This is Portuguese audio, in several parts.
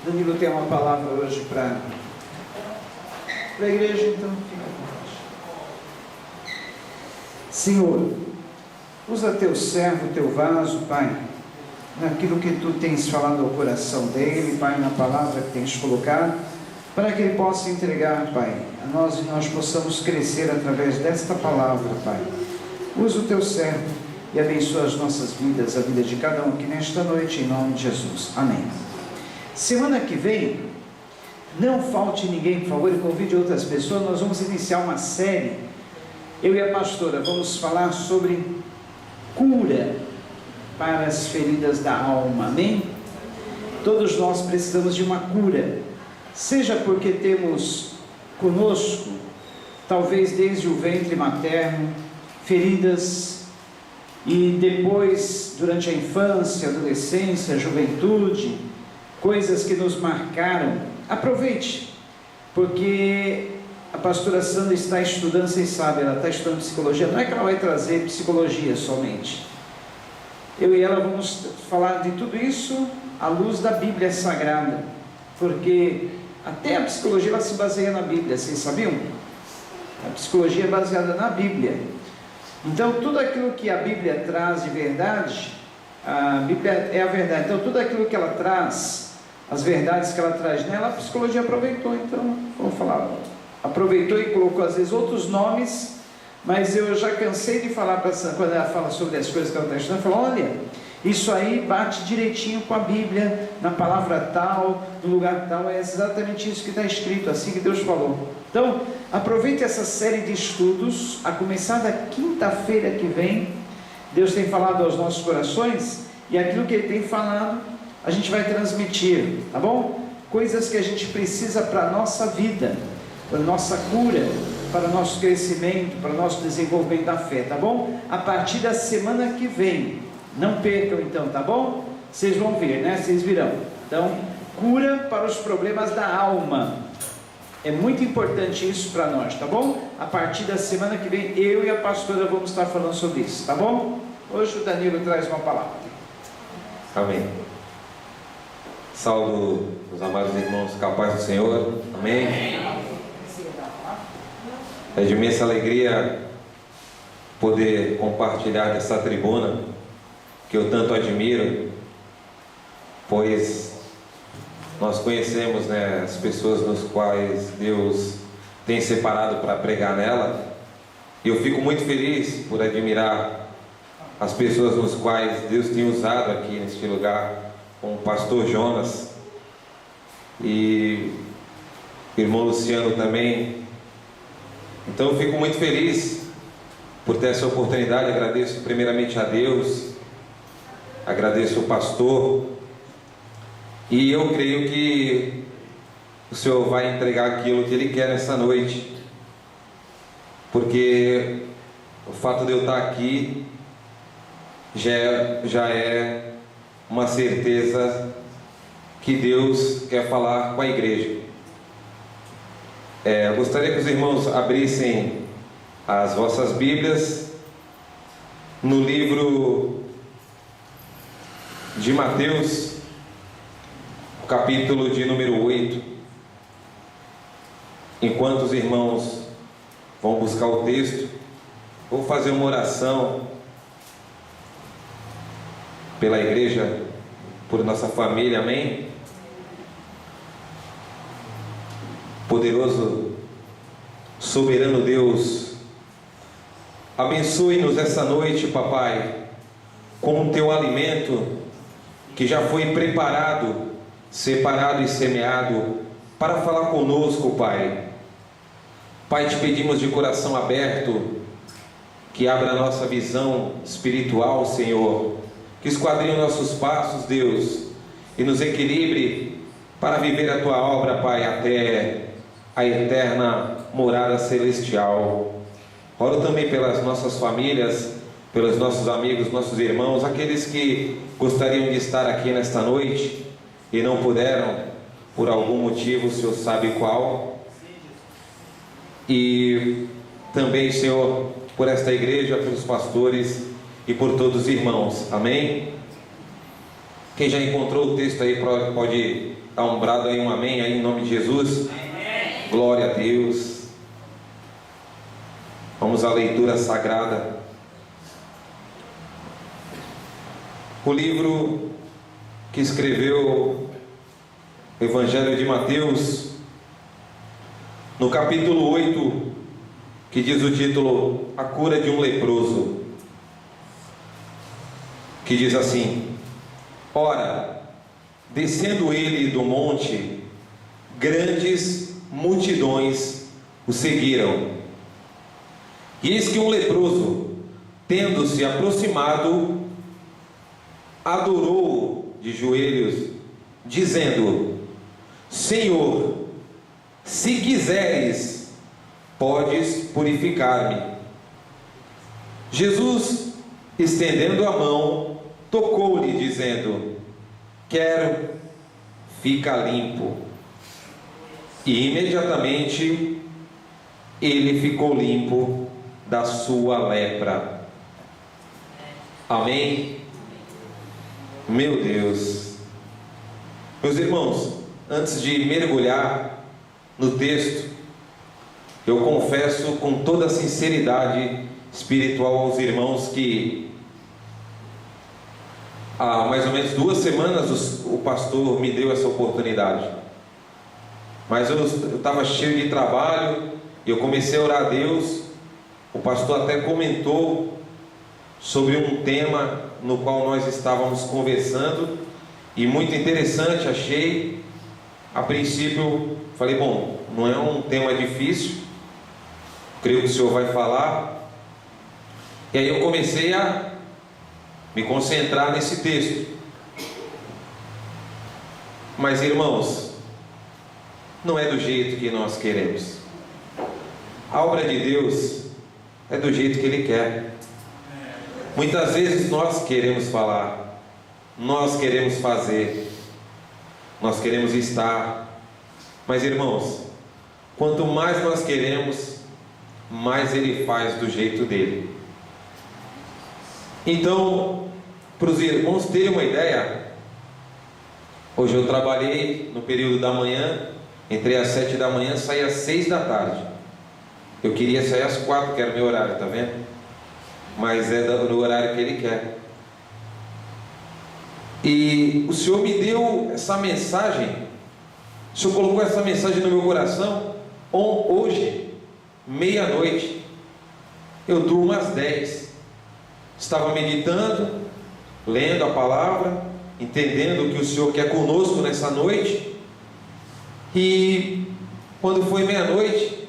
Danilo tem uma palavra hoje para a igreja, então fica com nós. Senhor, usa teu servo, teu vaso, Pai, naquilo que tu tens falado ao coração dele, Pai, na palavra que tens colocado, para que ele possa entregar, Pai, a nós e nós possamos crescer através desta palavra, Pai. Usa o teu servo e abençoa as nossas vidas, a vida de cada um aqui nesta noite, em nome de Jesus. Amém. Semana que vem, não falte ninguém, por favor, e convide outras pessoas. Nós vamos iniciar uma série, eu e a pastora, vamos falar sobre cura para as feridas da alma, amém? Todos nós precisamos de uma cura, seja porque temos conosco, talvez desde o ventre materno, feridas, e depois, durante a infância, adolescência, juventude, coisas que nos marcaram. Aproveite, porque a pastora Sandra está estudando, vocês sabem, ela está estudando psicologia. Não é que ela vai trazer psicologia somente, eu e ela vamos falar de tudo isso à luz da Bíblia Sagrada, porque até a psicologia ela se baseia na Bíblia, vocês sabiam? A psicologia é baseada na Bíblia. Então tudo aquilo que a Bíblia traz de verdade, a Bíblia é a verdade, então tudo aquilo que ela traz, as verdades que ela traz nela, a psicologia aproveitou. Então, vamos falar, aproveitou e colocou às vezes outros nomes, mas eu já cansei de falar para essa, quando ela fala sobre as coisas que ela está estudando, eu falo, olha, isso aí bate direitinho com a Bíblia, na palavra tal, no lugar tal, é exatamente isso que está escrito, assim que Deus falou. Então, aproveite essa série de estudos, a começar da quinta-feira que vem. Deus tem falado aos nossos corações, e aquilo que Ele tem falado, a gente vai transmitir, tá bom? Coisas que a gente precisa para a nossa vida, para a nossa cura, para o nosso crescimento, para o nosso desenvolvimento da fé, tá bom? A partir da semana que vem, não percam então, tá bom? Vocês vão ver, né? Vocês virão. Então, cura para os problemas da alma, é muito importante isso para nós, tá bom? A partir da semana que vem, eu e a pastora vamos estar falando sobre isso, tá bom? Hoje o Danilo traz uma palavra. Amém. Saúdo os amados irmãos com a paz do Senhor. Amém. É de imensa alegria poder compartilhar dessa tribuna que eu tanto admiro, pois nós conhecemos, né, as pessoas nos quais Deus tem separado para pregar nela, e eu fico muito feliz por admirar as pessoas nos quais Deus tem usado aqui neste lugar, como o pastor Jonas e o irmão Luciano também. Então eu fico muito feliz por ter essa oportunidade. Agradeço primeiramente a Deus, agradeço o pastor, e eu creio que o Senhor vai entregar aquilo que Ele quer nessa noite, porque o fato de eu estar aqui já é uma certeza que Deus quer falar com a igreja. Eu gostaria que os irmãos abrissem as vossas Bíblias no livro de Mateus, capítulo de número 8. Enquanto os irmãos vão buscar o texto, vou fazer uma oração pela igreja, por nossa família, amém? Poderoso, soberano Deus, abençoe-nos essa noite, papai, com o teu alimento que já foi preparado, separado e semeado para falar conosco, Pai. Pai, te pedimos de coração aberto que abra a nossa visão espiritual, Senhor, que esquadrinhe nossos passos, Deus, e nos equilibre para viver a tua obra, Pai, até a eterna morada celestial. Oro também pelas nossas famílias, pelos nossos amigos, nossos irmãos, aqueles que gostariam de estar aqui nesta noite e não puderam, por algum motivo, o Senhor sabe qual. E também, Senhor, por esta igreja, pelos pastores e por todos os irmãos, amém? Quem já encontrou o texto aí pode dar um brado aí, um amém aí em nome de Jesus? Amém. Glória a Deus. Vamos à leitura sagrada. O livro que escreveu o Evangelho de Mateus, no capítulo 8, que diz o título, A Cura de um Leproso, que diz assim: Ora, descendo ele do monte, grandes multidões o seguiram. E eis que um leproso, tendo-se aproximado, adorou-o de joelhos, dizendo: Senhor, se quiseres, podes purificar-me. Jesus, estendendo a mão, tocou-lhe, dizendo: Quero, fica limpo. E imediatamente ele ficou limpo da sua lepra. Amém? Meu Deus. Meus irmãos, antes de mergulhar no texto, eu confesso com toda a sinceridade espiritual aos irmãos que há mais ou menos 2 semanas o pastor me deu essa oportunidade, mas eu estava cheio de trabalho e eu comecei a orar a Deus. O pastor até comentou sobre um tema no qual nós estávamos conversando, e muito interessante, achei. A princípio falei, bom, não é um tema difícil, creio que o senhor vai falar. E aí eu comecei a me concentrar nesse texto. Mas irmãos, não é do jeito que nós queremos. A obra de Deus é do jeito que Ele quer. Muitas vezes nós queremos falar, nós queremos fazer, nós queremos estar. Mas irmãos, quanto mais nós queremos, mais Ele faz do jeito dele. Então, para os irmãos terem uma ideia, hoje eu trabalhei no período da manhã, entrei às 7 da manhã, saí às 6 da tarde. Eu queria sair às 4, que era o meu horário, tá vendo? Mas é no horário que Ele quer. E o Senhor me deu essa mensagem, o Senhor colocou essa mensagem no meu coração hoje, meia-noite. Eu durmo às 10. Estava meditando, lendo a palavra, entendendo o que o Senhor quer conosco nessa noite. E quando foi meia-noite,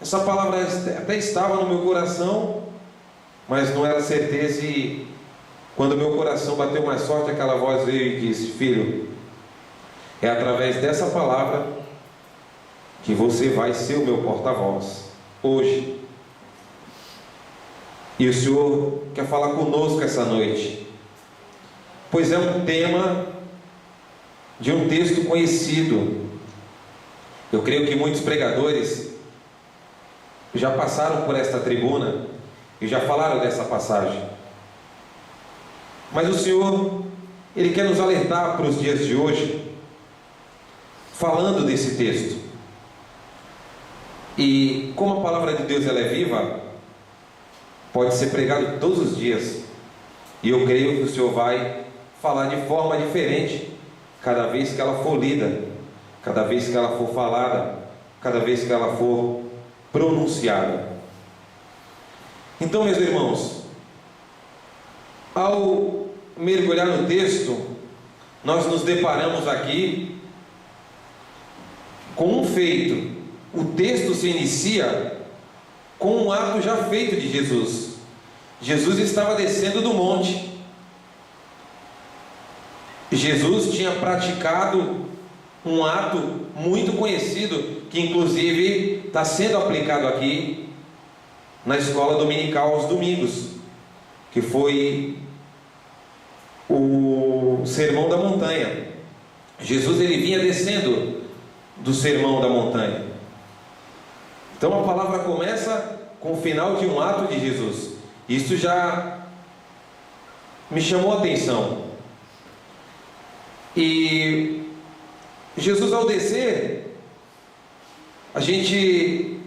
essa palavra até estava no meu coração, mas não era certeza. E quando meu coração bateu mais forte, aquela voz veio e disse: Filho, é através dessa palavra que você vai ser o meu porta-voz hoje. E o Senhor quer falar conosco essa noite, pois é um tema de um texto conhecido. Eu creio que muitos pregadores já passaram por esta tribuna e já falaram dessa passagem. Mas o Senhor, Ele quer nos alertar para os dias de hoje, falando desse texto. E como a palavra de Deus ela é viva, pode ser pregado todos os dias. E eu creio que o Senhor vai falar de forma diferente cada vez que ela for lida, cada vez que ela for falada, cada vez que ela for pronunciada. Então, meus irmãos, ao mergulhar no texto, nós nos deparamos aqui com um feito. O texto se inicia com um ato já feito de Jesus. Jesus estava descendo do monte. Jesus tinha praticado um ato muito conhecido, que inclusive está sendo aplicado aqui na escola dominical aos domingos, que foi o Sermão da Montanha. Jesus ele vinha descendo do Sermão da Montanha. Então a palavra começa com o final de um ato de Jesus. Isso já me chamou a atenção. E Jesus, ao descer, a gente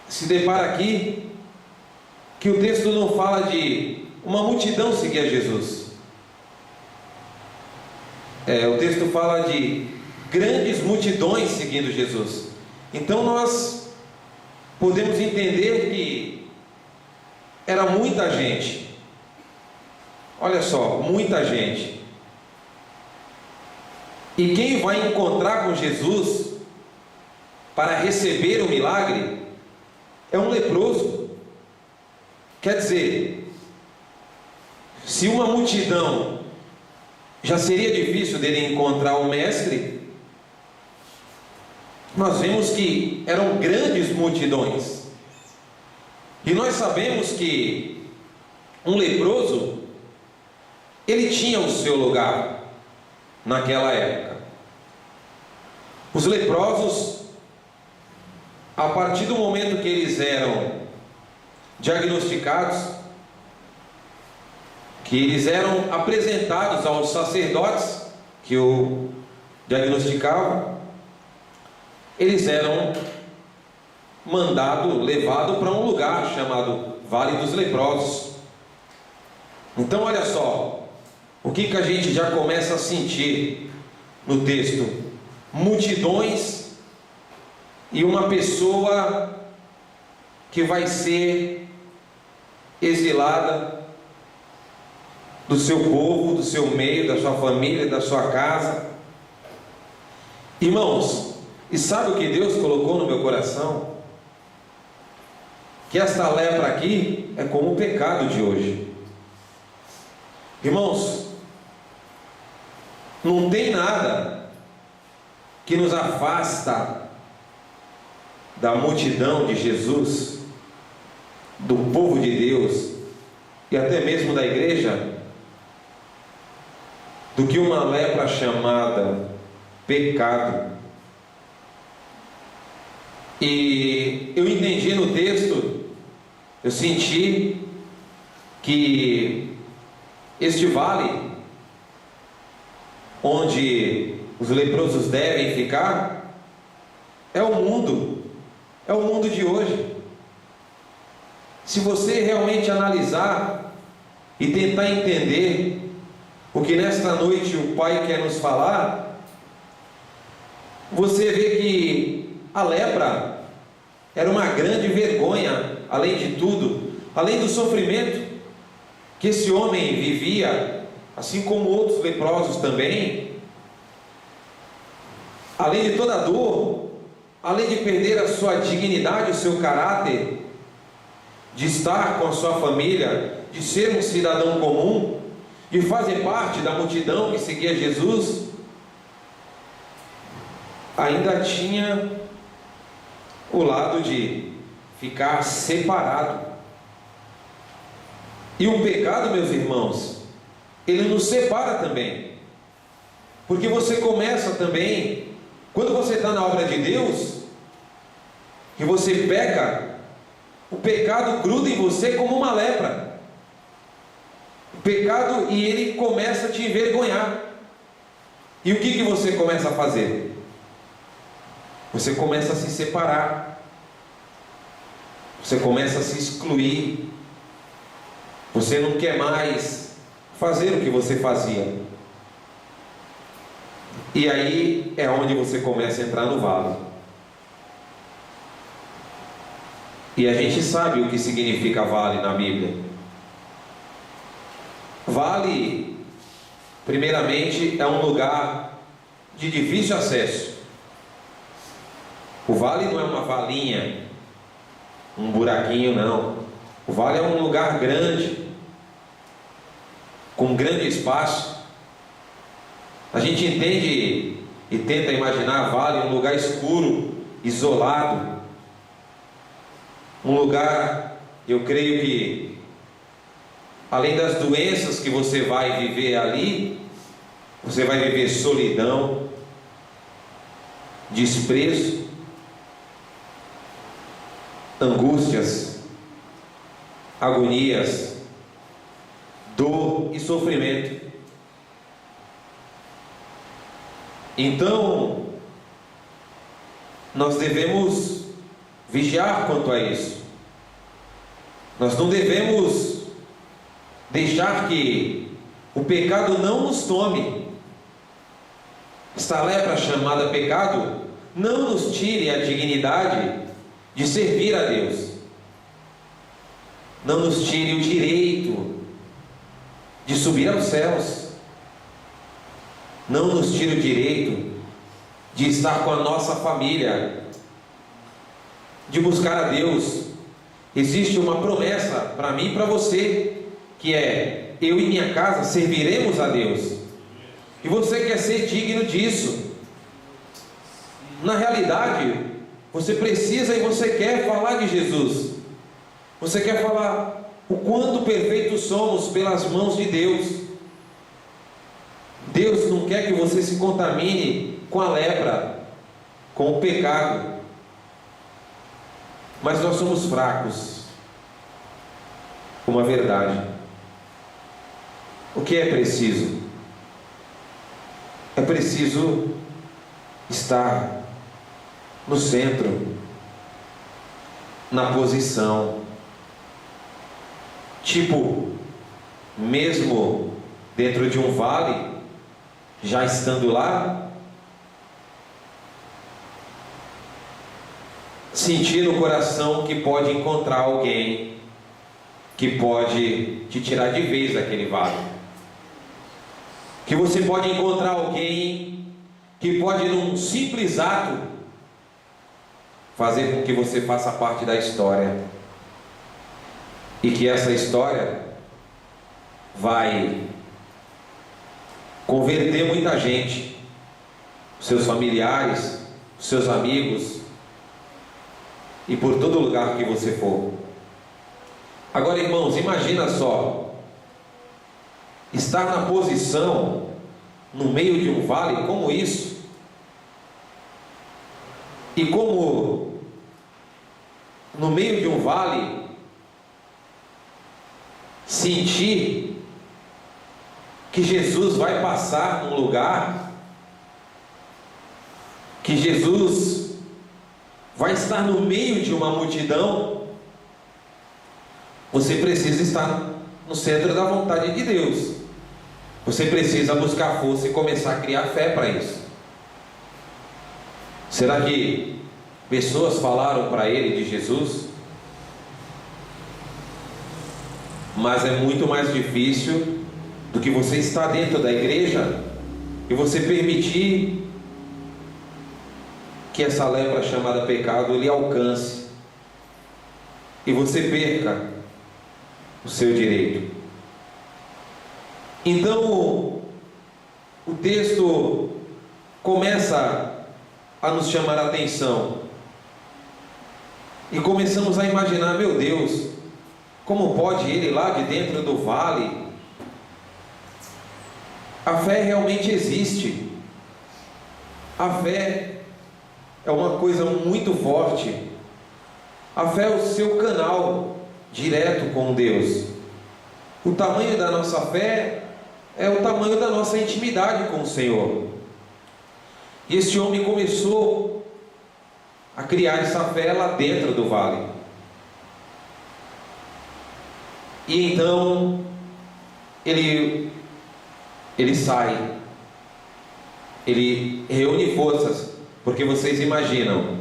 se depara aqui que o texto não fala de uma multidão seguir a Jesus. O texto fala de grandes multidões seguindo Jesus. Então nós podemos entender que era muita gente. Olha só, muita gente. E quem vai encontrar com Jesus para receber o milagre é um leproso. Quer dizer, se uma multidão já seria difícil dele encontrar o mestre, nós vemos que eram grandes multidões. E nós sabemos que um leproso, ele tinha o seu lugar naquela época. Os leprosos, a partir do momento que eles eram diagnosticados, que eles eram apresentados aos sacerdotes que o diagnosticavam, eles eram levados para um lugar chamado Vale dos Leprosos. Então olha só, o que a gente já começa a sentir no texto? Multidões e uma pessoa que vai ser exilada do seu povo, do seu meio, da sua família, da sua casa. Irmãos, e sabe o que Deus colocou no meu coração? Que esta lepra aqui é como o pecado de hoje. Irmãos, não tem nada que nos afasta da multidão de Jesus, do povo de Deus e até mesmo da igreja, do que uma lepra chamada pecado. E eu entendi no texto, eu senti que este vale onde os leprosos devem ficar é o mundo de hoje. Se você realmente analisar e tentar entender o que nesta noite o Pai quer nos falar, você vê que a lepra era uma grande vergonha, além de tudo, além do sofrimento que esse homem vivia, assim como outros leprosos também, além de toda a dor, além de perder a sua dignidade, o seu caráter, de estar com a sua família, de ser um cidadão comum, de fazer parte da multidão que seguia Jesus, ainda tinha o lado de ficar separado. E o pecado, meus irmãos, ele nos separa também, porque você começa também, quando você está na obra de Deus, e você peca, o pecado gruda em você como uma lepra. O pecado, e ele começa a te envergonhar. E o que você começa a fazer? Você começa a se separar. Você começa a se excluir. Você não quer mais fazer o que você fazia. E aí é onde você começa a entrar no vale. E a gente sabe o que significa vale na Bíblia. Vale, primeiramente, é um lugar de difícil acesso. O vale não é uma valinha, um buraquinho, não. O vale é um lugar grande, com grande espaço. A gente entende e tenta imaginar vale um lugar escuro, isolado. Um lugar, eu creio que, além das doenças que você vai viver ali, você vai viver solidão, desprezo, angústias, agonias, dor e sofrimento. Então, nós devemos vigiar quanto a isso. Nós não devemos deixar que o pecado não nos tome. Esta lepra chamada pecado não nos tire a dignidade de servir a Deus. Não nos tire o direito de subir aos céus. Não nos tire o direito de estar com a nossa família, de buscar a Deus. Existe uma promessa para mim e para você, que é: eu e minha casa serviremos a Deus. E você quer ser digno disso. Na realidade, você precisa e você quer falar de Jesus. Você quer falar o quanto perfeitos somos pelas mãos de Deus. Deus não quer que você se contamine com a lepra, com o pecado. Mas nós somos fracos. Uma verdade. O que é preciso? É preciso estar no centro, na posição. Tipo, mesmo dentro de um vale, já estando lá, sentir no coração que pode encontrar alguém que pode te tirar de vez daquele vale, que você pode encontrar alguém que pode, num simples ato, fazer com que você faça parte da história, e que essa história vai converter muita gente, seus familiares, seus amigos, e por todo lugar que você for. Agora, irmãos, imagina só, estar na posição no meio de um vale como isso, e como no meio de um vale sentir que Jesus vai passar num lugar, que Jesus vai estar no meio de uma multidão. Você precisa estar no centro da vontade de Deus. Você precisa buscar força e começar a criar fé para isso. Será que pessoas falaram para ele de Jesus? Mas é muito mais difícil do que você estar dentro da igreja e você permitir que essa lepra chamada pecado lhe alcance e você perca o seu direito. Então, o texto começa a nos chamar a atenção e começamos a imaginar: meu Deus, como pode ele lá de dentro do vale? A fé realmente existe. A fé é uma coisa muito forte. A fé é o seu canal direto com Deus. O tamanho da nossa fé é o tamanho da nossa intimidade com o Senhor. E esse homem começou a criar essa fé lá dentro do vale. E então ele sai, ele reúne forças, porque vocês imaginam,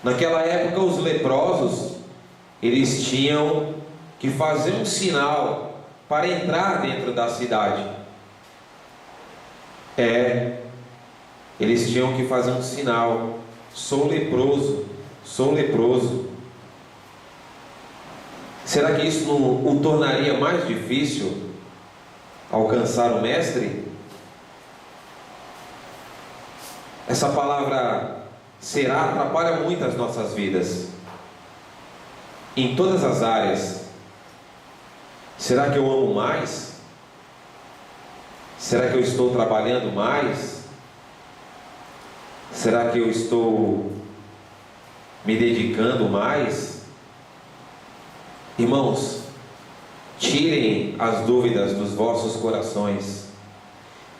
naquela época os leprosos, eles tinham que fazer um sinal para entrar dentro da cidade. Eles tinham que fazer um sinal: sou leproso, sou leproso. Será que isso não o tornaria mais difícil alcançar o mestre? Essa palavra será atrapalha muito as nossas vidas, em todas as áreas. Será que eu amo mais? Será que eu estou trabalhando mais? Será que eu estou me dedicando mais? Irmãos, tirem as dúvidas dos vossos corações.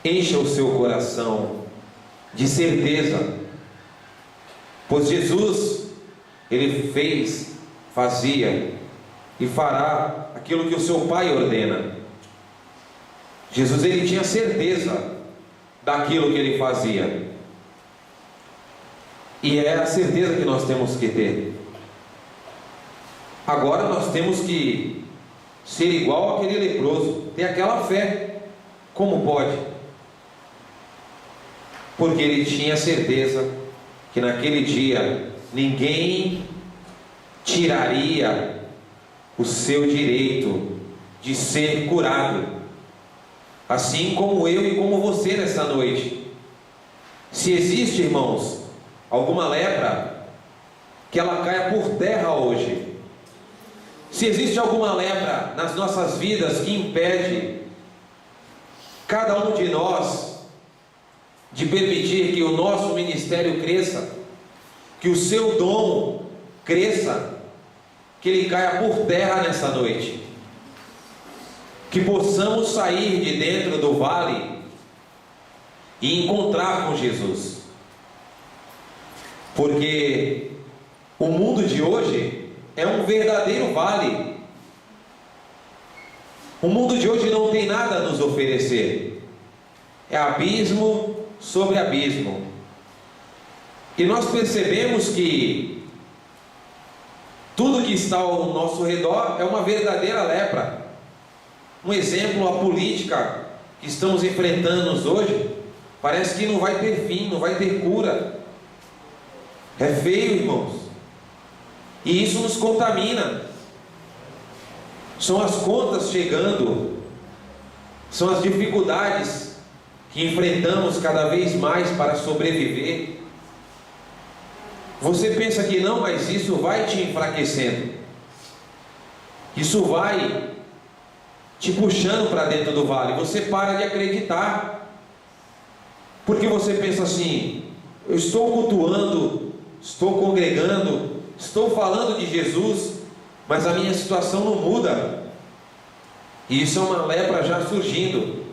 Encha o seu coração de certeza, pois Jesus, Ele fez, fazia e fará aquilo que o seu Pai ordena. Jesus, Ele tinha certeza daquilo que Ele fazia, e é a certeza que nós temos que ter. Agora nós temos que ser igual àquele leproso, ter aquela fé. Como pode? Porque ele tinha certeza que naquele dia ninguém tiraria o seu direito de ser curado, assim como eu e como você nessa noite. Se existe, irmãos, alguma lepra, que ela caia por terra hoje. Se existe alguma lepra nas nossas vidas que impede cada um de nós de permitir que o nosso ministério cresça, que o seu dom cresça, que ele caia por terra nessa noite, que possamos sair de dentro do vale e encontrar com Jesus, porque o mundo de hoje é um verdadeiro vale. O mundo de hoje não tem nada a nos oferecer, é abismo sobre abismo, e nós percebemos que tudo que está ao nosso redor é uma verdadeira lepra. Um exemplo, a política que estamos enfrentando hoje, parece que não vai ter fim, não vai ter cura. É feio, irmãos, e isso nos contamina. São as contas chegando, são as dificuldades que enfrentamos cada vez mais para sobreviver. Você pensa que não, mas isso vai te enfraquecendo, isso vai te puxando para dentro do vale. Você para de acreditar, porque você pensa assim: eu estou cultuando, estou congregando, estou falando de Jesus, mas a minha situação não muda. E isso é uma lepra já surgindo,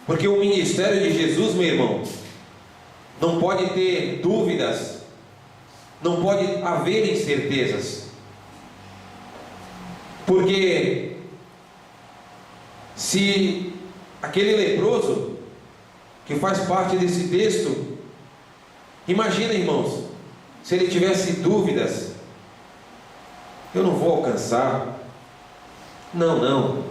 porque o ministério de Jesus, meu irmão, não pode ter dúvidas, não pode haver incertezas, porque se aquele leproso que faz parte desse texto, imagina, irmãos, se ele tivesse dúvidas: eu não vou alcançar, não,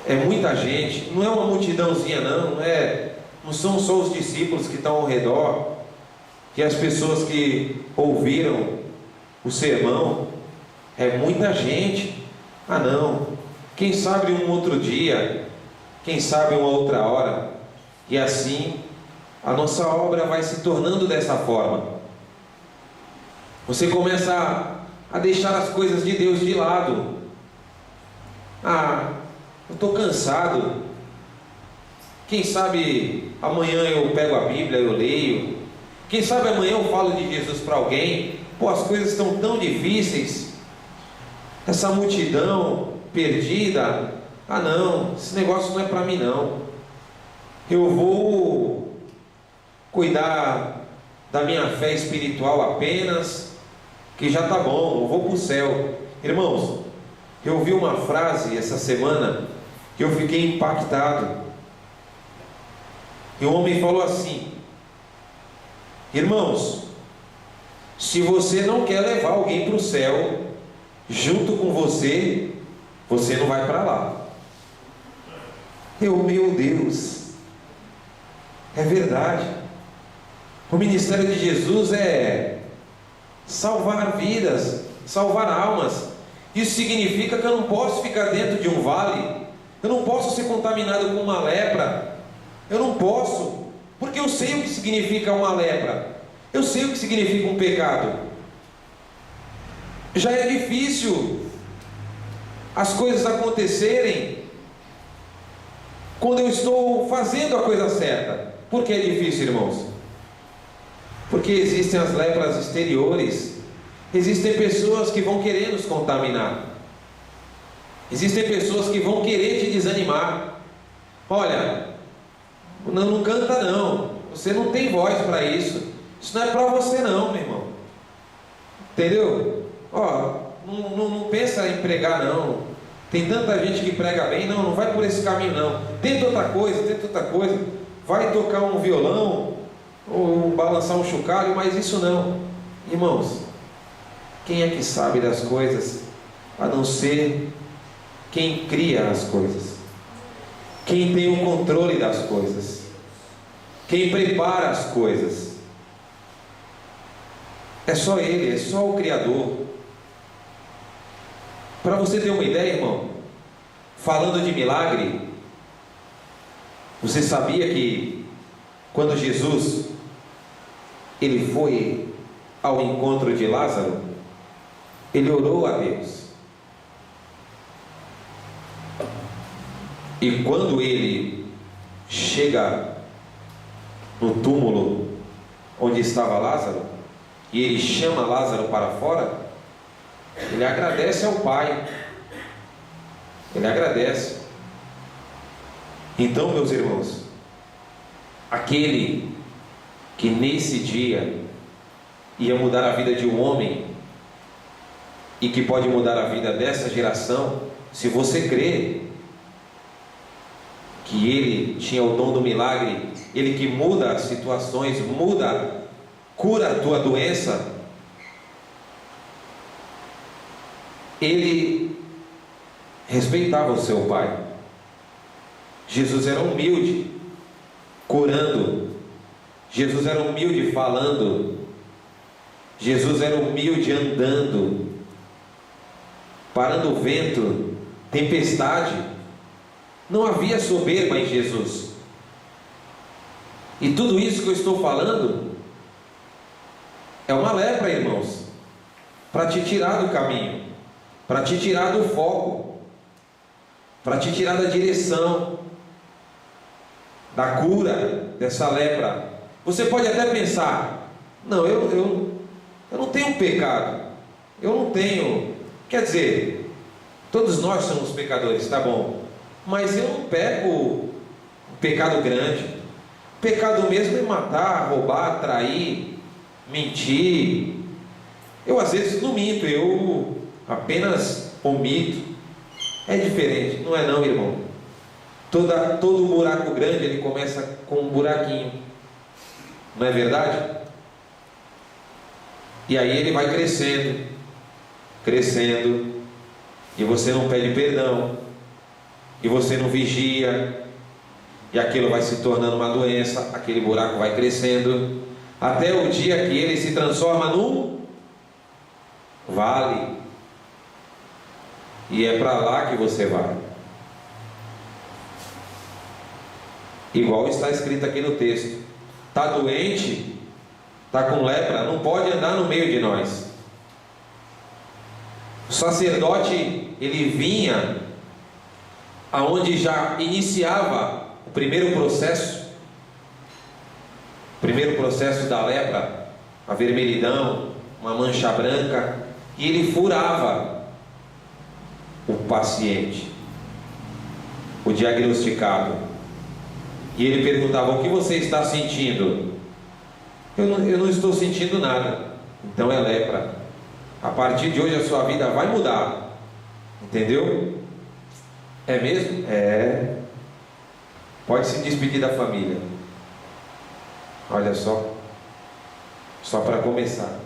é muita gente, não é uma multidãozinha, não são só os discípulos que estão ao redor, que as pessoas que ouviram o sermão, é muita gente. Não, quem sabe um outro dia, quem sabe uma outra hora. E assim a nossa obra vai se tornando dessa forma. Você começa a deixar as coisas de Deus de lado. Eu estou cansado, quem sabe amanhã eu pego a Bíblia, eu leio, quem sabe amanhã eu falo de Jesus para alguém. As coisas estão tão difíceis, essa multidão perdida, não, esse negócio não é para mim não, eu vou cuidar da minha fé espiritual apenas, que já está bom, eu vou para o céu. Irmãos, eu ouvi uma frase essa semana que eu fiquei impactado, e o homem falou assim: irmãos, se você não quer levar alguém para o céu junto com você, você não vai para lá. Meu Deus, é verdade. O ministério de Jesus é salvar vidas, salvar almas. Isso significa que eu não posso ficar dentro de um vale, eu não posso ser contaminado com uma lepra, eu não posso, porque eu sei o que significa uma lepra, eu sei o que significa um pecado. Já é difícil as coisas acontecerem quando eu estou fazendo a coisa certa. Por que é difícil, irmãos? Porque existem as lepras exteriores, existem pessoas que vão querer nos contaminar, existem pessoas que vão querer te desanimar. Olha, não canta não, Você não tem voz para isso. Isso não é para você não, meu irmão. Entendeu? Ó, não pensa em pregar não. Tem tanta gente que prega bem. Não vai por esse caminho não. Tenta outra coisa. Vai tocar um violão, ou balançar um chocalho, mas isso não. Irmãos, quem é que sabe das coisas, a não ser quem cria as coisas, quem tem o controle das coisas, quem prepara as coisas? É só Ele, é só o Criador. Para você ter uma ideia, irmão, falando de milagre, você sabia que quando Jesus ele foi ao encontro de Lázaro, ele orou a Deus. E quando ele chega no túmulo onde estava Lázaro, e ele chama Lázaro para fora, ele agradece ao Pai. Ele agradece. Então, meus irmãos, aquele que nesse dia ia mudar a vida de um homem e que pode mudar a vida dessa geração, se você crê que Ele tinha o dom do milagre, Ele que muda as situações, cura a tua doença, Ele respeitava o seu Pai. Jesus era humilde, curando. Jesus era humilde falando. Jesus era humilde andando, parando o vento, tempestade. Não havia soberba em Jesus. E tudo isso que eu estou falando é uma lepra, irmãos, para te tirar do caminho, para te tirar do foco, para te tirar da direção, da cura dessa lepra. Você pode até pensar: não, eu não tenho pecado, eu não tenho, quer dizer, todos nós somos pecadores, tá bom, mas eu não peco um pecado grande. Pecado mesmo é matar, roubar, trair, mentir. Eu às vezes não minto, eu apenas omito. É diferente, não é não, irmão? Todo buraco grande ele começa com um buraquinho, não é verdade? E aí ele vai crescendo, e você não pede perdão, e você não vigia, e aquilo vai se tornando uma doença, aquele buraco vai crescendo, até o dia que ele se transforma num vale, e é para lá que você vai. Igual está escrito aqui no texto: está doente, está com lepra, não pode andar no meio de nós. O sacerdote, ele vinha aonde já iniciava o primeiro processo da lepra, a vermelhidão, uma mancha branca, e ele furava o paciente, o diagnosticado, e ele perguntava: o que você está sentindo? Eu não estou sentindo nada. Então é lepra. A partir de hoje a sua vida vai mudar. Entendeu? É mesmo? É. Pode se despedir da família. Olha só. Só para começar.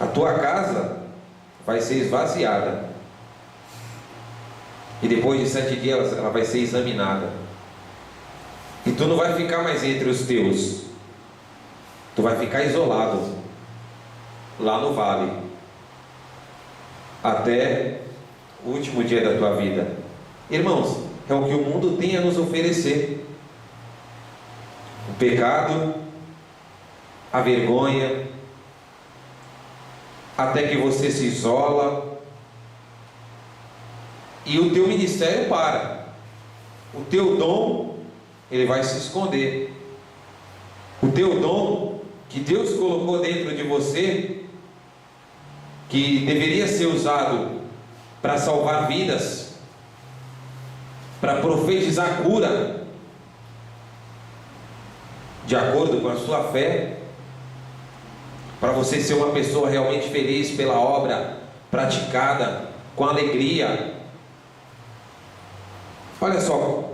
A tua casa vai ser esvaziada. E depois de 7 dias ela vai ser examinada. E tu não vai ficar mais entre os teus. Tu vai ficar isolado lá no vale até o último dia da tua vida. Irmãos, é o que o mundo tem a nos oferecer: o pecado, a vergonha, até que você se isola e o teu ministério para. O teu dom, ele vai se esconder. O teu dom que Deus colocou dentro de você, que deveria ser usado para salvar vidas, para profetizar cura de acordo com a sua fé, para você ser uma pessoa realmente feliz pela obra praticada com alegria. Olha só,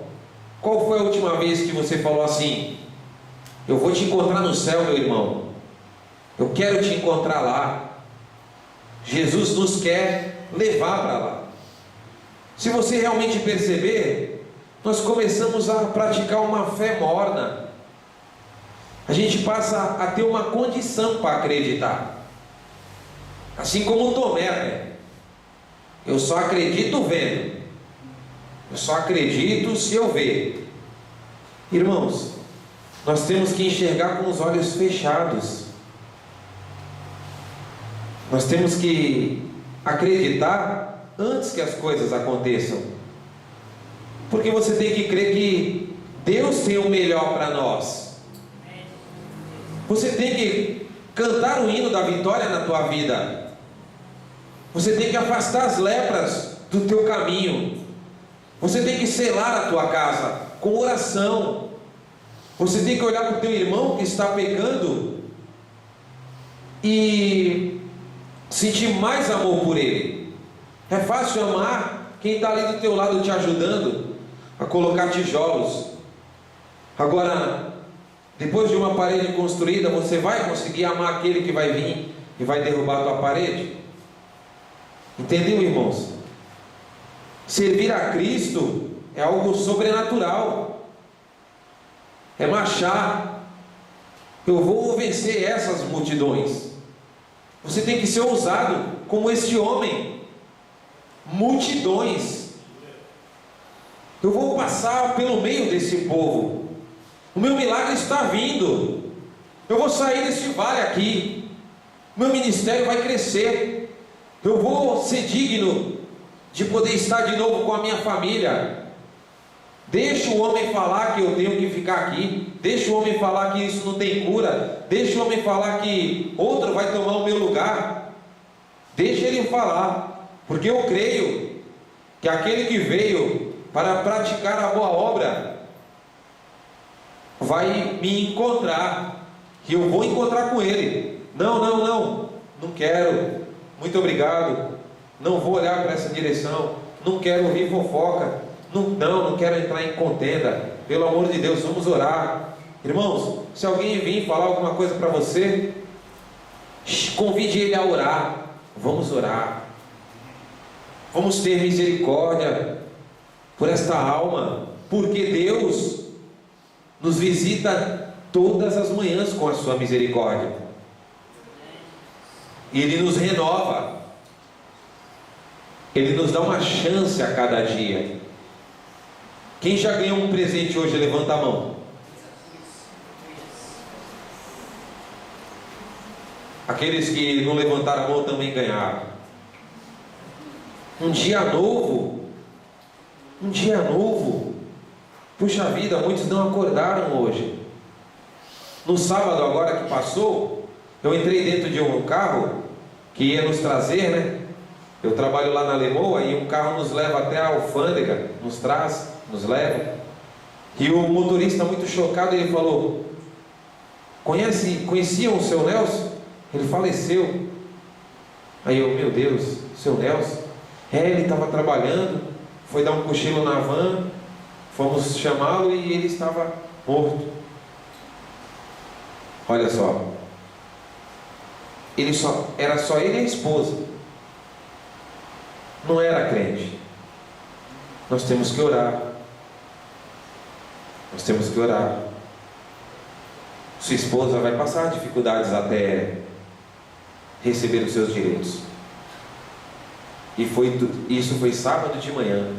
qual foi a última vez que você falou assim: eu vou te encontrar no céu, meu irmão, eu quero te encontrar lá. Jesus nos quer levar para lá. Se você realmente perceber, nós começamos a praticar uma fé morna. A gente passa a ter uma condição para acreditar, assim como Tomé, né? Eu só acredito vendo, eu só acredito se eu ver. Irmãos, nós temos que enxergar com os olhos fechados. Nós temos que acreditar antes que as coisas aconteçam, porque você tem que crer que Deus tem o melhor para nós. Você tem que cantar o hino da vitória na tua vida. Você tem que afastar as lepras do teu caminho. Você tem que selar a tua casa com oração. Você tem que olhar para o teu irmão que está pecando e sentir mais amor por ele. É fácil amar quem está ali do teu lado te ajudando a colocar tijolos. Agora, depois de uma parede construída, você vai conseguir amar aquele que vai vir e vai derrubar a tua parede? Entendeu, irmãos? Servir a Cristo é algo sobrenatural. É marchar. Eu vou vencer essas multidões. Você tem que ser ousado como este homem. Multidões. Eu vou passar pelo meio desse povo. O meu milagre está vindo. Eu vou sair desse vale aqui. Meu ministério vai crescer. Eu vou ser digno de poder estar de novo com a minha família. Deixa o homem falar que eu tenho que ficar aqui. Deixa o homem falar que isso não tem cura. Deixa o homem falar que outro vai tomar o meu lugar. Deixa ele falar, porque eu creio que aquele que veio para praticar a boa obra vai me encontrar, que eu vou encontrar com ele. Não quero, muito obrigado, não vou olhar para essa direção, não quero ouvir fofoca, não quero entrar em contenda. Pelo amor de Deus, vamos orar. Irmãos, se alguém vir falar alguma coisa para você, convide ele a orar. Vamos orar, vamos ter misericórdia por esta alma, porque Deus nos visita todas as manhãs com a sua misericórdia, e Ele nos renova, Ele nos dá uma chance a cada dia. Quem já ganhou um presente hoje, levanta a mão. Aqueles que não levantaram a mão também ganharam. Um dia novo. Puxa vida, muitos não acordaram hoje. No sábado agora que passou, eu entrei dentro de um carro que ia nos trazer, né? Eu trabalho lá na Lemoa e um carro nos leva até a alfândega, nos traz, nos leva. E o motorista, muito chocado, ele falou: conheciam o seu Nelson? Ele faleceu. Aí eu, meu Deus, seu Nelson? Ele estava trabalhando, foi dar um cochilo na van, fomos chamá-lo e ele estava morto. Olha só, era só ele e a esposa, não era crente. Nós temos que orar. Sua esposa vai passar dificuldades até receber os seus direitos. Isso foi sábado de manhã.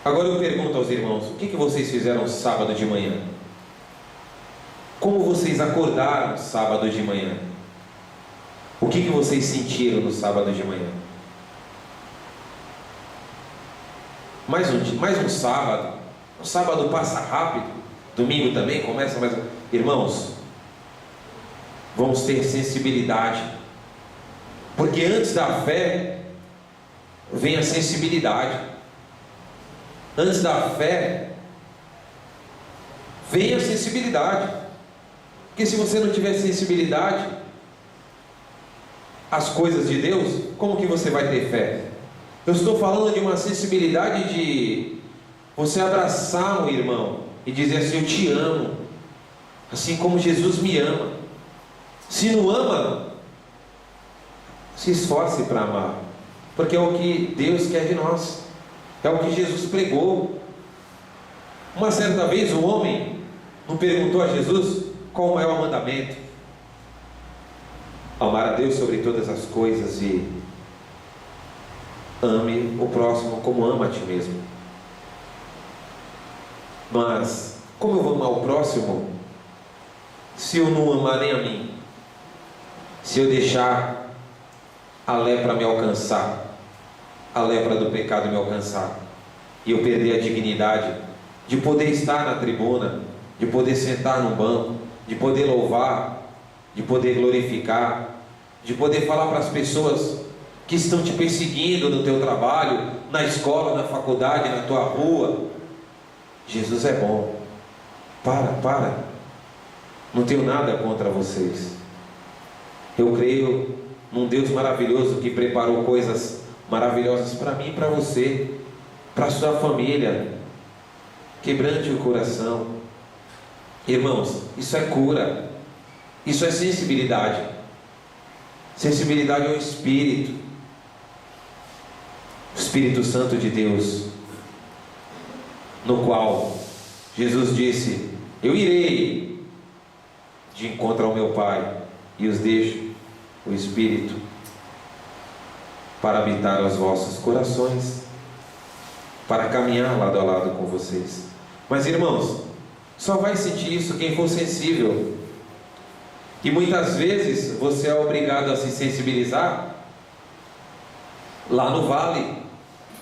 Agora eu pergunto aos irmãos: o que vocês fizeram sábado de manhã? Como vocês acordaram sábado de manhã? O que vocês sentiram no sábado de manhã? Mais um sábado. O sábado passa rápido. Domingo também começa mais. Irmãos, vamos ter sensibilidade, porque antes da fé vem a sensibilidade. Antes da fé venha a sensibilidade. Porque se você não tiver sensibilidade às coisas de Deus, como que você vai ter fé? Eu estou falando de uma sensibilidade de você abraçar um irmão e dizer assim: eu te amo, assim como Jesus me ama. Se não ama, se esforce para amar, porque é o que Deus quer de nós, é o que Jesus pregou. Uma certa vez um homem não perguntou a Jesus qual o maior mandamento: amar a Deus sobre todas as coisas e ame o próximo como ama a ti mesmo. Mas como eu vou amar o próximo se eu não amar nem a mim? Se eu deixar a lepra me alcançar, a lepra do pecado me alcançar, e eu perder a dignidade de poder estar na tribuna, de poder sentar no banco, de poder louvar, de poder glorificar, de poder falar para as pessoas que estão te perseguindo no teu trabalho, na escola, na faculdade, na tua rua: Jesus é bom. Para. Não tenho nada contra vocês. Eu creio num Deus maravilhoso que preparou coisas maravilhosas para mim e para você, para a sua família. Quebrante o coração. Irmãos, isso é cura, isso é sensibilidade. Sensibilidade ao Espírito, o Espírito Santo de Deus, no qual Jesus disse: eu irei de encontro ao meu Pai e os deixo o Espírito para habitar os vossos corações, para caminhar lado a lado com vocês. Mas, irmãos, só vai sentir isso quem for sensível. E muitas vezes você é obrigado a se sensibilizar lá no vale,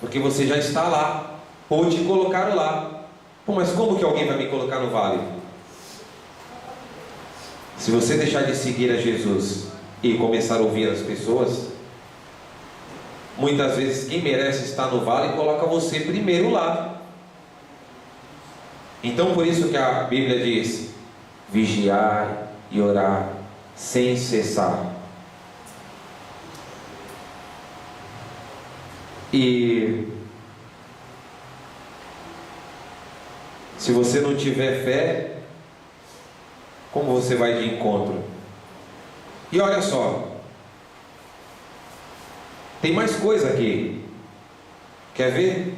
porque você já está lá, ou te colocaram lá. Pô, mas como que alguém vai me colocar no vale? Se você deixar de seguir a Jesus e começar a ouvir as pessoas, muitas vezes quem merece estar no vale coloca você primeiro lá. Então por isso que a Bíblia diz: vigiar e orar sem cessar. E se você não tiver fé, como você vai de encontro? E olha só, tem mais coisa aqui. Quer ver?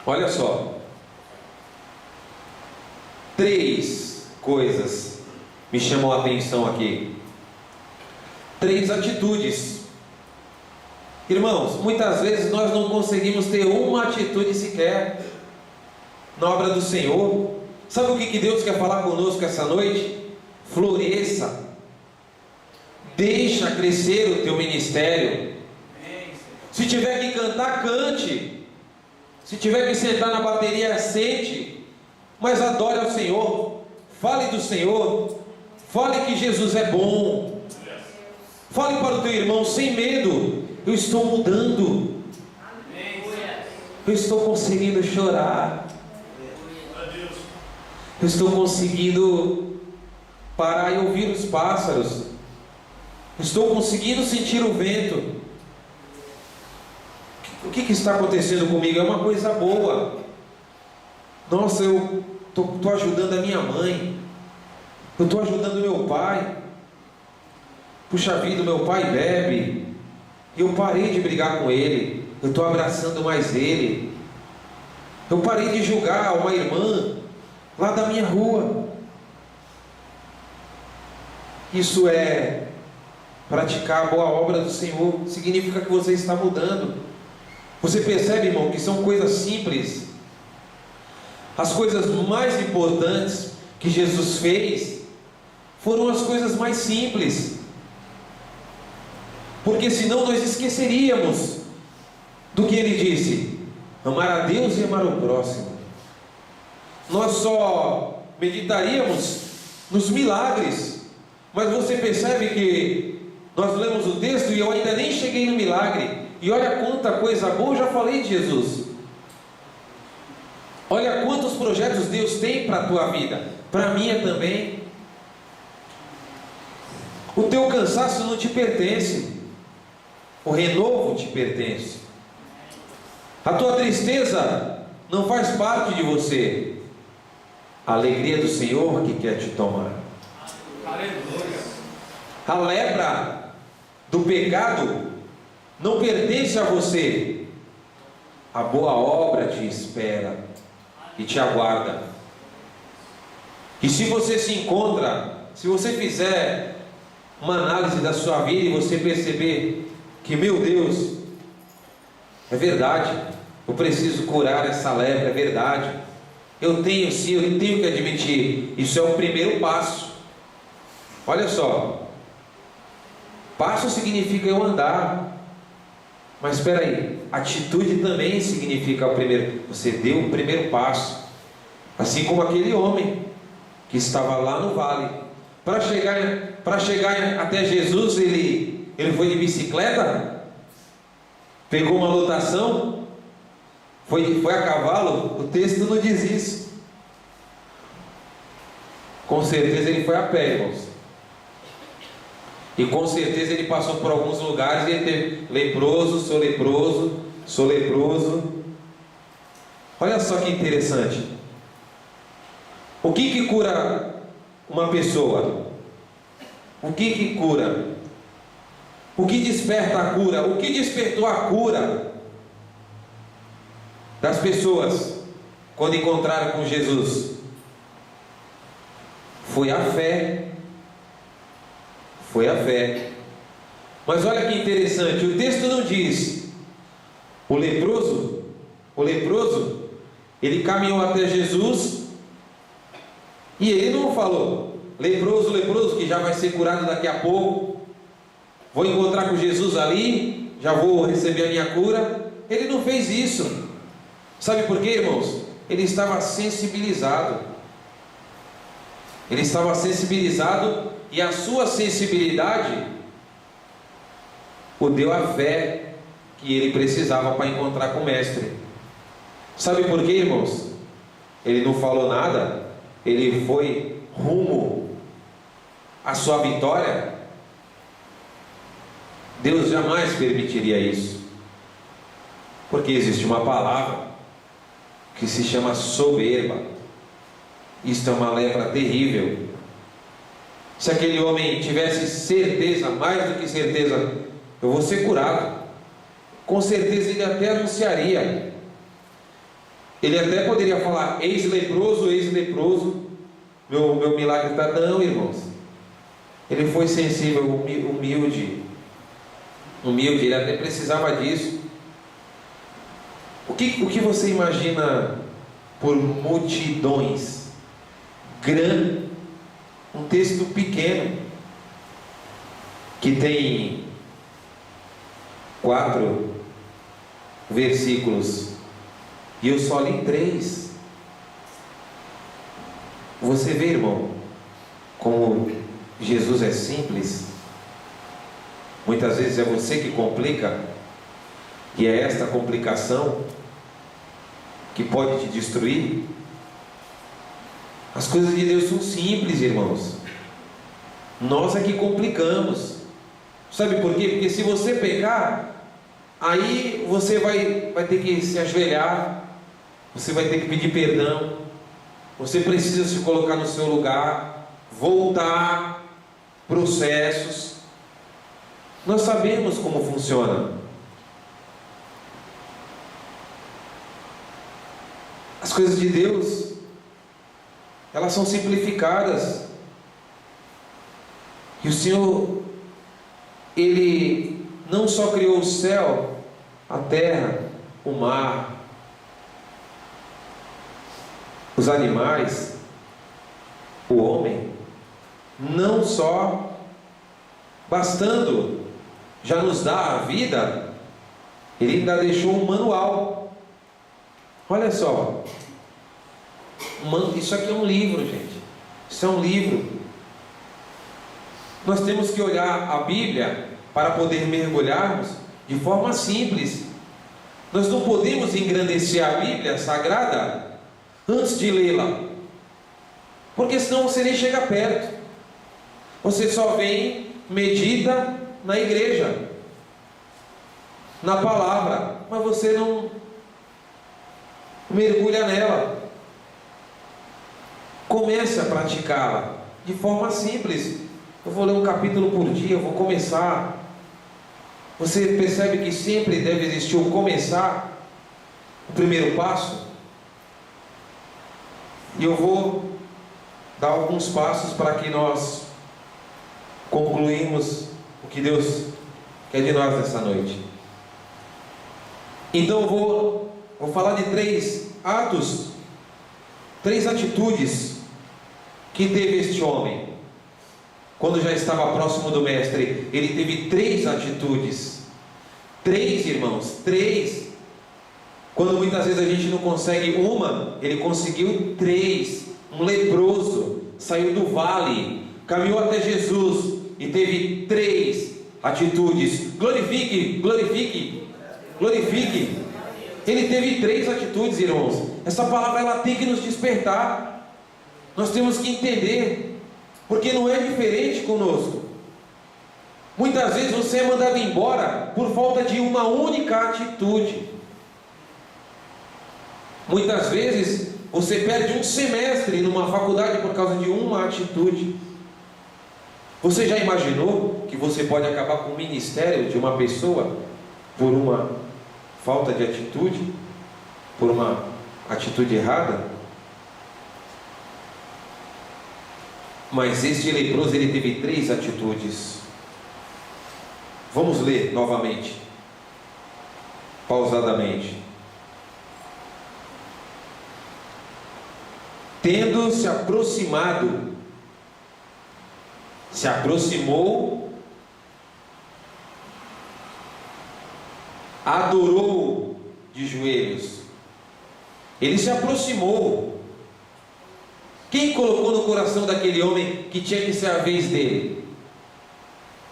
Olha só, 3 coisas me chamam a atenção aqui. 3 atitudes. Irmãos, muitas vezes nós não conseguimos ter uma atitude sequer na obra do Senhor. Sabe o que Deus quer falar conosco essa noite? Floresça, deixa crescer o teu ministério. Se tiver que cantar, cante. Se tiver que sentar na bateria, sente. Mas adore ao Senhor, fale do Senhor, fale que Jesus é bom, fale para o teu irmão sem medo: eu estou mudando, eu estou conseguindo chorar, eu estou conseguindo parar e ouvir os pássaros, estou conseguindo sentir o vento. O que está acontecendo comigo? É uma coisa boa. Nossa, eu estou ajudando a minha mãe, eu estou ajudando meu pai. Puxa vida, meu pai bebe, e eu parei de brigar com ele, eu estou abraçando mais ele. Eu parei de julgar uma irmã lá da minha rua. Isso é praticar a boa obra do Senhor. Significa que você está mudando. Você percebe, irmão, que são coisas simples. As coisas mais importantes que Jesus fez foram as coisas mais simples, porque senão nós esqueceríamos do que ele disse: amar a Deus e amar o próximo. Nós só meditaríamos nos milagres. Mas você percebe que nós lemos o texto e eu ainda nem cheguei no milagre, e olha quanta coisa boa eu já falei de Jesus. Olha quantos projetos Deus tem para a tua vida, para a minha também. O teu cansaço não te pertence, o renovo te pertence. A tua tristeza não faz parte de você. A alegria do Senhor que quer te tomar. A lepra do pecado não pertence a você. A boa obra te espera e te aguarda. E se você se encontra, se você fizer uma análise da sua vida e você perceber que, meu Deus, é verdade, eu preciso curar essa lepra, é verdade, eu tenho sim, eu tenho que admitir, isso é o primeiro passo. Olha só, passo significa eu andar, mas espera aí, atitude também significa o primeiro. Você deu o primeiro passo, assim como aquele homem que estava lá no vale. Para chegar até Jesus, ele foi de bicicleta, pegou uma lotação, foi a cavalo. O texto não diz isso. Com certeza ele foi a pé, irmãos. E com certeza ele passou por alguns lugares e ele teve leproso, sou leproso, sou leproso. Olha só que interessante. O que cura uma pessoa? O que cura? O que desperta a cura? O que despertou a cura das pessoas quando encontraram com Jesus? Foi a fé. Foi a fé. Mas olha que interessante, o texto não diz o leproso, ele caminhou até Jesus e ele não falou: leproso, que já vai ser curado daqui a pouco, vou encontrar com Jesus ali, já vou receber a minha cura. Ele não fez isso. Sabe por quê, irmãos? Ele estava sensibilizado. Ele estava sensibilizado, e a sua sensibilidade o deu a fé que ele precisava para encontrar com o mestre. Sabe por quê, irmãos? Ele não falou nada, ele foi rumo à sua vitória. Deus jamais permitiria isso, porque existe uma palavra que se chama soberba. Isto é uma lepra terrível. Se aquele homem tivesse certeza, mais do que certeza, eu vou ser curado, com certeza ele até anunciaria. Ele até poderia falar: ex-leproso, meu milagre está. Não, irmãos. Ele foi sensível, humilde, ele até precisava disso. O que você imagina por multidões? Um texto pequeno, que tem 4 versículos, e eu só li 3. Você vê, irmão, como Jesus é simples? Muitas vezes é você que complica, e é esta complicação que pode te destruir. As coisas de Deus são simples, irmãos. Nós é que complicamos. Sabe por quê? Porque se você pecar, aí você vai ter que se ajoelhar, você vai ter que pedir perdão, você precisa se colocar no seu lugar, voltar, processos. Nós sabemos como funciona. As coisas de Deus, elas são simplificadas. E o Senhor, Ele não só criou o céu, a terra, o mar, os animais, o homem, não só bastando já nos dá a vida, Ele ainda deixou um manual. Olha só, isso aqui é um livro, gente. Isso é um livro. Nós temos que olhar a Bíblia para poder mergulharmos de forma simples. Nós não podemos engrandecer a Bíblia Sagrada antes de lê-la, porque senão você nem chega perto. Você só vem, medita na igreja, na palavra, mas você não mergulha nela. Comece a praticá-la de forma simples. Eu vou ler um capítulo por dia, eu vou começar. Você percebe que sempre deve existir o começar, o primeiro passo? E eu vou dar alguns passos para que nós concluímos o que Deus quer de nós nessa noite. Então eu vou falar de 3 atos, 3 atitudes que teve este homem. Quando já estava próximo do mestre, ele teve 3 atitudes. 3, irmãos, 3. Quando muitas vezes a gente não consegue uma, ele conseguiu 3. Um leproso saiu do vale, caminhou até Jesus e teve 3 atitudes. Glorifique, glorifique, glorifique. Ele teve 3 atitudes, irmãos. Essa palavra ela tem que nos despertar. Nós temos que entender, porque não é diferente conosco. Muitas vezes você é mandado embora por falta de uma única atitude. Muitas vezes você perde um semestre numa faculdade por causa de uma atitude. Você já imaginou que você pode acabar com o ministério de uma pessoa por uma falta de atitude? Por uma atitude errada? Mas este leproso, ele teve 3 atitudes. Vamos ler novamente, pausadamente. Tendo se aproximado, se aproximou, adorou de joelhos. Ele se aproximou. Quem colocou no coração daquele homem que tinha que ser a vez dele?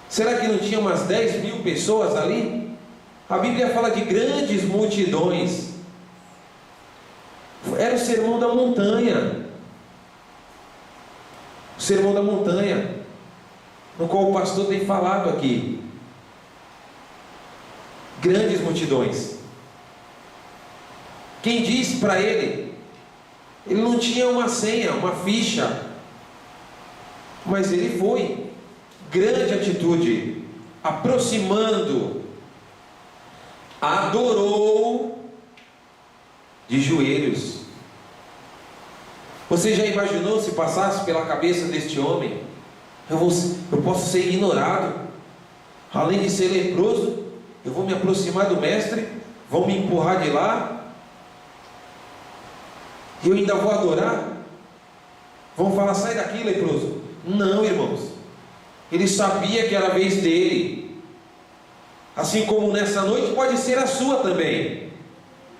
Será que não tinha umas 10.000 pessoas ali? A Bíblia fala de grandes multidões. Era o sermão da montanha. O sermão da montanha, no qual o pastor tem falado aqui. Grandes multidões. Quem disse para ele? Ele não tinha uma senha, uma ficha, mas ele foi. Grande atitude, aproximando, adorou de joelhos. Você já imaginou se passasse pela cabeça deste homem? Eu posso ser ignorado, além de ser leproso, eu vou me aproximar do mestre, vão me empurrar de lá, e eu ainda vou adorar? Vão falar, sai daqui, leproso. Não, irmãos. Ele sabia que era a vez dele. Assim como nessa noite pode ser a sua também.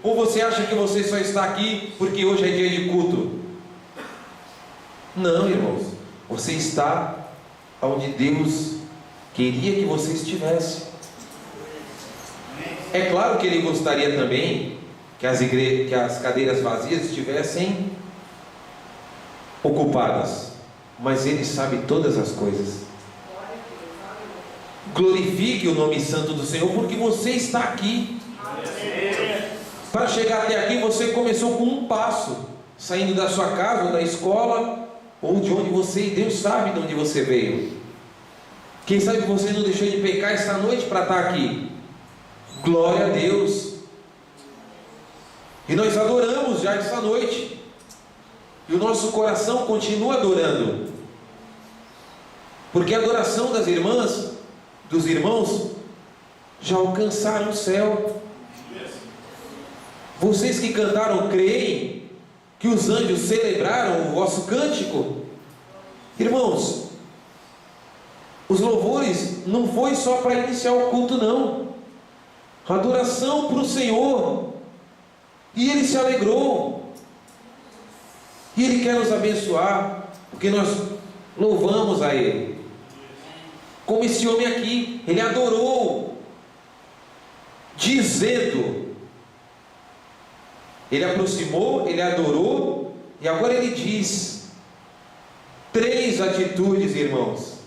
Ou você acha que você só está aqui porque hoje é dia de culto? Não, irmãos. Você está onde Deus queria que você estivesse. É claro que Ele gostaria também que as cadeiras vazias estivessem ocupadas, mas Ele sabe todas as coisas. Glorifique o nome santo do Senhor, porque você está aqui. Para chegar até aqui, você começou com um passo, saindo da sua casa, ou da escola, ou de onde você, e Deus sabe de onde você veio. Quem sabe você não deixou de pecar essa noite para estar aqui. Glória a Deus. E nós adoramos já essa noite, e o nosso coração continua adorando, porque a adoração das irmãs, dos irmãos, já alcançaram o céu. Vocês que cantaram, creem que os anjos celebraram o vosso cântico? Irmãos, os louvores não foi só para iniciar o culto, não. Adoração para o Senhor, e Ele se alegrou, e Ele quer nos abençoar, porque nós louvamos a Ele. Como esse homem aqui, ele adorou, dizendo, ele aproximou, ele adorou, E agora ele diz 3 atitudes, irmãos.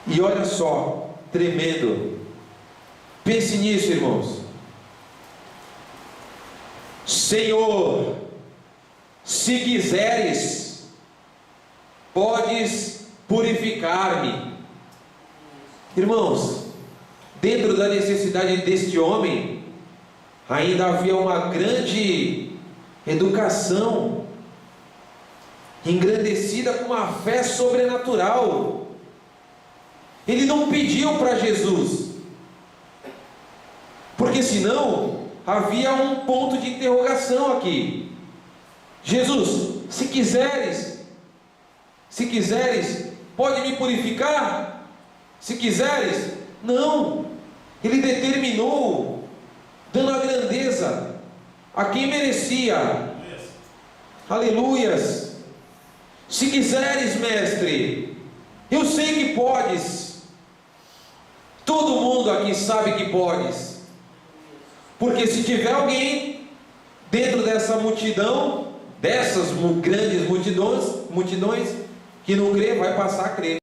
E olha só, tremendo. Pense nisso, irmãos. Senhor, se quiseres, podes purificar-me. Irmãos, dentro da necessidade deste homem, ainda havia uma grande educação, engrandecida com uma fé sobrenatural. Ele não pediu para Jesus, porque senão havia um ponto de interrogação aqui. Jesus, se quiseres, pode me purificar? Se quiseres? Não. Ele determinou, dando a grandeza a quem merecia. Aleluias. Se quiseres, mestre, eu sei que podes. Todo mundo aqui sabe que podes. Porque se tiver alguém dentro dessa multidão, dessas grandes multidões que não crê, vai passar a crer.